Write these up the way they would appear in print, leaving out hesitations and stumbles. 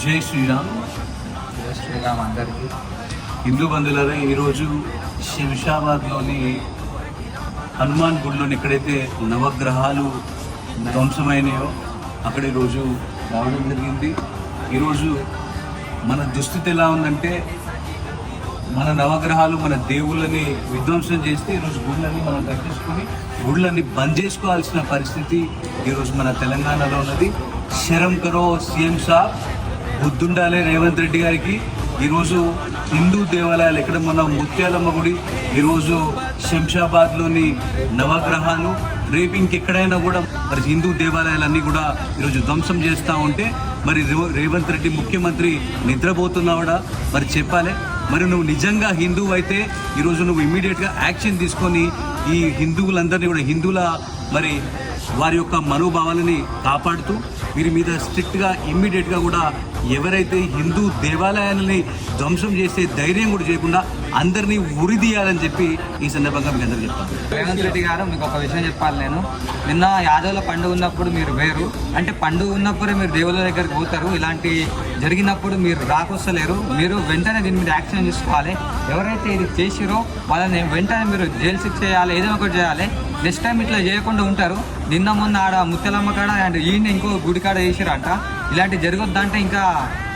జై శ్రీరామ్. జై శ్రీరామ్ అందరికీ. హిందూ బంధువులారా, ఈరోజు శంషాబాద్లోని హనుమాన్ గుడిలోని ఎక్కడైతే నవగ్రహాలు ధ్వంసమైనాయో అక్కడ ఈరోజు రావడం జరిగింది. ఈరోజు మన దుస్థితి ఎలా ఉందంటే, మన నవగ్రహాలు మన దేవుళ్ళని విధ్వంసం చేస్తే ఈరోజు గుళ్ళని మనం కట్టించుకొని గుళ్ళని బంద్ చేసుకోవాల్సిన పరిస్థితి ఈరోజు మన తెలంగాణలో ఉన్నది. శరం కరో సీఎం సాబ్, బుద్ధుండాలే రేవంత్ రెడ్డి గారికి. ఈరోజు హిందూ దేవాలయాలు ఎక్కడ మన ముత్యాలమ్మ గుడి, ఈరోజు శంషాబాద్లోని నవగ్రహాలు, రేపు ఇంకెక్కడైనా కూడా మరి హిందూ దేవాలయాలన్నీ కూడా ఈరోజు ధ్వంసం చేస్తూ ఉంటే మరి రేవంత్ రెడ్డి ముఖ్యమంత్రి నిద్రపోతున్నావుడా మరి చెప్పాలి. మరి నువ్వు నిజంగా హిందువు అయితే ఈరోజు నువ్వు ఇమ్మీడియట్గా యాక్షన్ తీసుకొని ఈ హిందువులందరినీ కూడా హిందువుల మరి వారి యొక్క మనోభావాలని కాపాడుతూ వీరి మీద స్ట్రిక్ట్గా ఇమ్మీడియట్గా కూడా ఎవరైతే హిందూ దేవాలయాలని ధ్వంసం చేసే ధైర్యం కూడా చేయకుండా అందరినీ ఉరిదీయాలని చెప్పి ఈ సందర్భంగా మీకు అందరూ చెప్తాను. రేవంత్ రెడ్డి గారు, మీకు ఒక విషయం చెప్పాలి. నేను నిన్న యాదవుల పండుగ ఉన్నప్పుడు మీరు వేరు, అంటే పండుగ ఉన్నప్పుడే మీరు దేవుళ్ళ దగ్గరికి పోతారు. ఇలాంటి జరిగినప్పుడు మీరు రాకొస్తలేరు. మీరు వెంటనే దీని మీద యాక్షన్ తీసుకోవాలి. ఎవరైతే ఇది చేసిరో వాళ్ళని వెంటనే మీరు జైలు శిక్ష చేయాలి, ఏదైనా ఒకటి చేయాలి. నెక్స్ట్ టైం ఇట్లా చేయకుండా ఉంటారు. నిన్న మొన్న ఆడ ముత్యాలమ్మ కాడ అండ్ ఈయన ఇంకో గుడి కాడ చేసిరంట. ఇలాంటి జరగొద్దంటే ఇంకా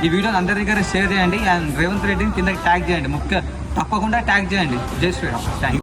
ఈ వీడియోని అందరి దగ్గర షేర్ చేయండి అండ్ రేవంత్ రెడ్డిని కిందకి ట్యాగ్ చేయండి. తప్పకుండా ట్యాగ్ చేయండి. జై శ్రీరామ్. Thank you.